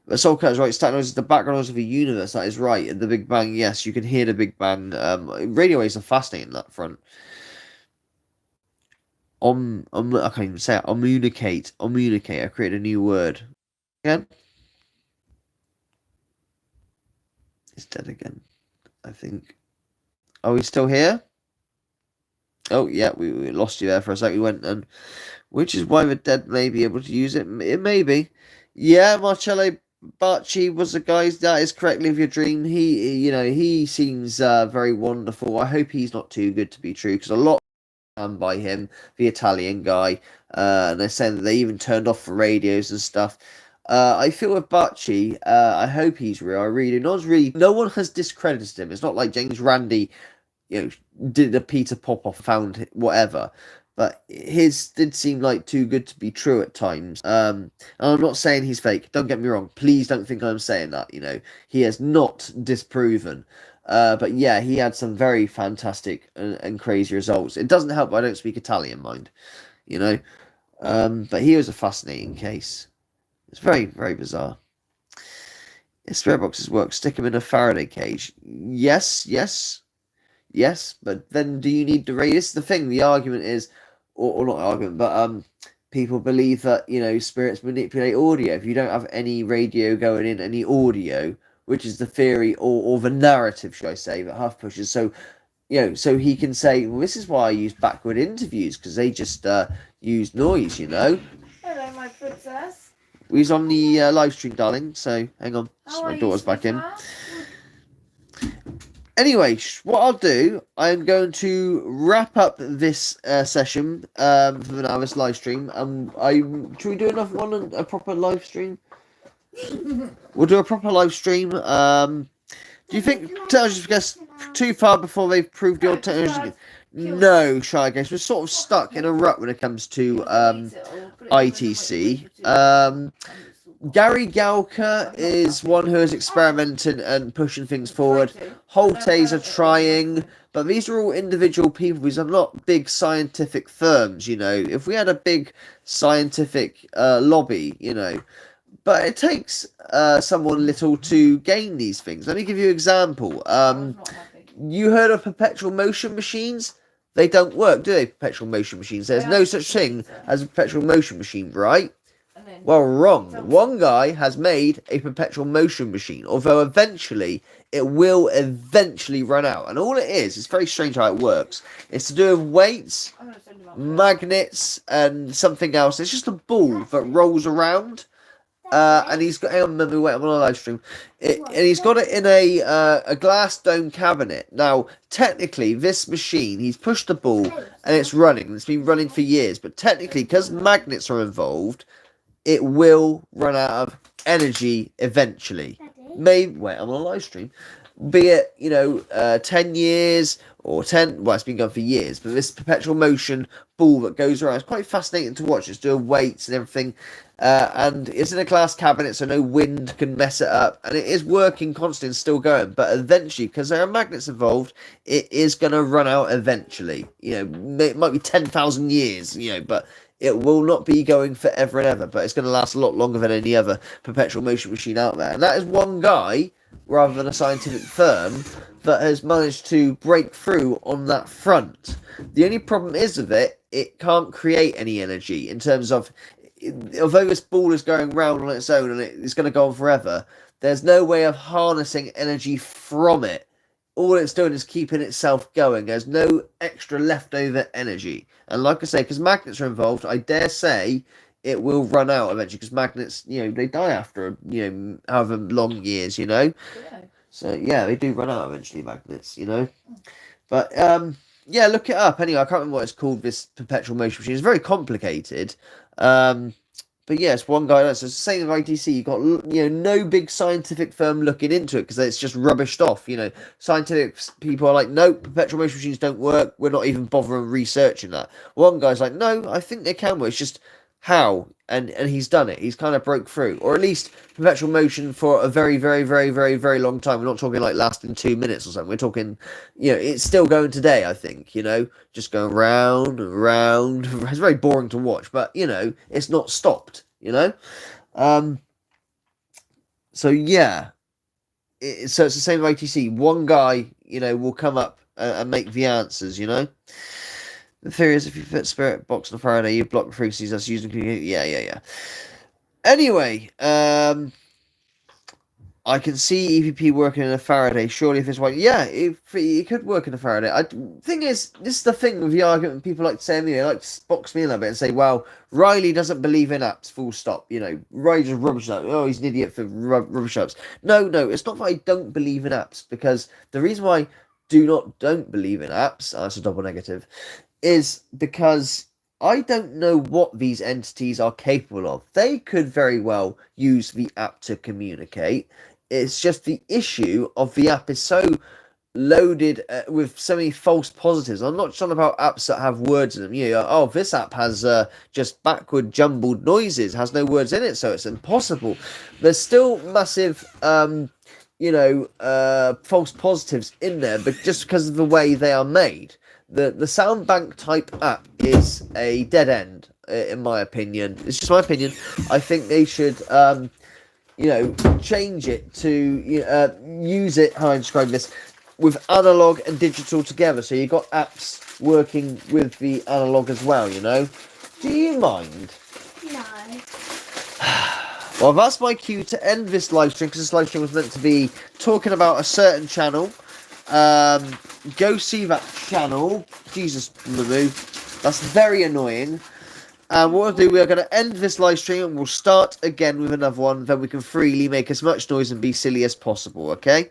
But Soulcat is right. Static noise is the background noise of the universe. That is right. And the Big Bang, yes, you can hear the Big Bang. Radio waves are fascinating that front. I can't even say it. Ommunicate. I created a new word. Again. It's dead again, I think. Are we still here? Oh, yeah, we lost you there for a sec. We went, and which is why the dead may be able to use it. It may be. Yeah, Marcello Bacci was the guy. That is correct. Live your dream. He seems very wonderful. I hope he's not too good to be true, because a lot done by him, the Italian guy, and they're saying that they even turned off the radios and stuff. I feel with Bacci, I hope he's real. I really, no one has discredited him. It's not like James Randi, you know, did a Peter Popoff, found whatever, but his did seem like too good to be true at times. And I'm not saying he's fake, don't get me wrong, please don't think I'm saying that, you know, he has not disproven, but yeah, he had some very fantastic and crazy results. It doesn't help I don't speak Italian, mind, you know, but he was a fascinating case. It's very, very bizarre. If spirit boxes work, stick them in a Faraday cage. Yes, but then do you need the radio? This is the thing, the argument is, or not argument, but people believe that, you know, spirits manipulate audio. If you don't have any radio going in, any audio, which is the theory, or the narrative, should I say, that Huff pushes, so, you know, so he can say, well, this is why I use backward interviews, because they just use noise, you know. Hello, my princess. He's on the live stream, darling, so hang on, my daughter's back in. Anyway, what I'll do, I'm going to wrap up this session for now, this live stream. Should we do another one, a proper live stream? We'll do a proper live stream. Do you think technology gets too far before they've proved your technology? No, Shy Guys. We're sort of stuck in a rut when it comes to ITC. Gary Galka is one who is experimenting and pushing things forward. Holtes are trying, but these are all individual people. These are not big scientific firms, you know. If we had a big scientific lobby, you know, but it takes someone little to gain these things. Let me give you an example. You heard of perpetual motion machines? They don't work, do they, perpetual motion machines? There's no such thing as a perpetual motion machine, right? Well, wrong. One guy has made a perpetual motion machine, although eventually it will eventually run out. And all it is, it's very strange how it works. It's to do with weights, magnets, and something else. It's just a ball that rolls around. And he's got, hang on, let me wait, I'm on a live stream. And he's got it in a glass dome cabinet. Now, technically, this machine, he's pushed the ball and it's running. It's been running for years. But technically, because magnets are involved, it will run out of energy eventually. Maybe, wait, I'm on a live stream. Be it, 10 years or 10, well, it's been going for years, but this perpetual motion ball that goes around, it's quite fascinating to watch. It's doing weights and everything, and it's in a glass cabinet, so no wind can mess it up, and it is working constantly and still going, but eventually, because there are magnets involved, it is going to run out eventually. It might be 10,000 years, but it will not be going forever and ever, but it's going to last a lot longer than any other perpetual motion machine out there. And that is one guy, rather than a scientific firm, that has managed to break through on that front. The only problem is with it, it can't create any energy in terms of, although this ball is going round on its own and it's going to go on forever, there's no way of harnessing energy from it. All it's doing is keeping itself going. There's no extra leftover energy. And like I say, because magnets are involved, I dare say it will run out eventually. Because magnets, they die after, however long years, Yeah. So, yeah, they do run out eventually, magnets, But, yeah, look it up. Anyway, I can't remember what it's called, this perpetual motion machine. It's very complicated. But yes, one guy does. So it's the same with ITC. You've got, no big scientific firm looking into it because it's just rubbished off. Scientific people are like, no, perpetual motion machines don't work. We're not even bothering researching that. One guy's like, no, I think they can work. It's just how. And he's done it. He's kind of broke through. Or at least perpetual motion for a very, very, very, very, very long time. We're not talking like lasting 2 minutes or something. We're talking, it's still going today, I think, just going round and round. It's very boring to watch, but, it's not stopped, So, yeah. So it's the same with ITC. One guy, will come up and make the answers, The theory is if you fit spirit box on a Faraday, you block the frequencies that's using. Yeah. Anyway, I can see EVP working in a Faraday. Surely, if it's white, yeah, it could work in a Faraday. Thing is, this is the thing with the argument. People like to say, they like to box me in a little bit and say, "Well, Riley doesn't believe in apps." Full stop. Riley just rubbish apps. Oh, he's an idiot for rubbish apps. No, it's not that I don't believe in apps, because the reason why I don't believe in apps, that's a double negative, is because I don't know what these entities are capable of. They could very well use the app to communicate. It's just the issue of the app is so loaded with so many false positives. I'm not talking about apps that have words in them. This app has just backward jumbled noises, has no words in it, so it's impossible. There's still massive false positives in there, but just because of the way they are made. The sound bank type app is a dead end, in my opinion. It's just my opinion. I think they should, change it to use it. How I describe this, with analog and digital together. So you've got apps working with the analog as well. Do you mind? No. Well, that's my cue to end this live stream, because this live stream was meant to be talking about a certain channel. Go see that channel. Jesus, Mamu. That's very annoying. And what we'll do, we're going to end this live stream and we'll start again with another one. Then we can freely make as much noise and be silly as possible, okay?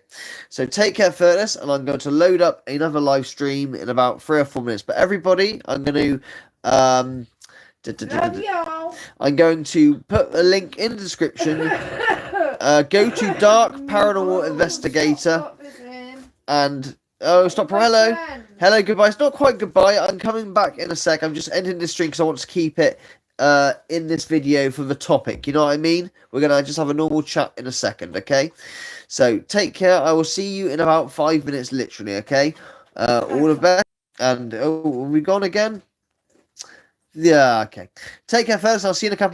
So take care, Furnace, and I'm going to load up another live stream in about 3 or 4 minutes. But everybody, I'm going to... Love y'all. I'm going to put a link in the description. Go to Dark Paranormal Investigator. And stop. Hello, goodbye. It's not quite goodbye. I'm coming back in a sec. I'm just ending this stream because I want to keep it in this video for the topic. You know what I mean? We're gonna just have a normal chat in a second, okay? So take care. I will see you in about 5 minutes, literally. Okay. All the best. And are we gone again? Yeah. Okay. Take care, first. I'll see you in a couple.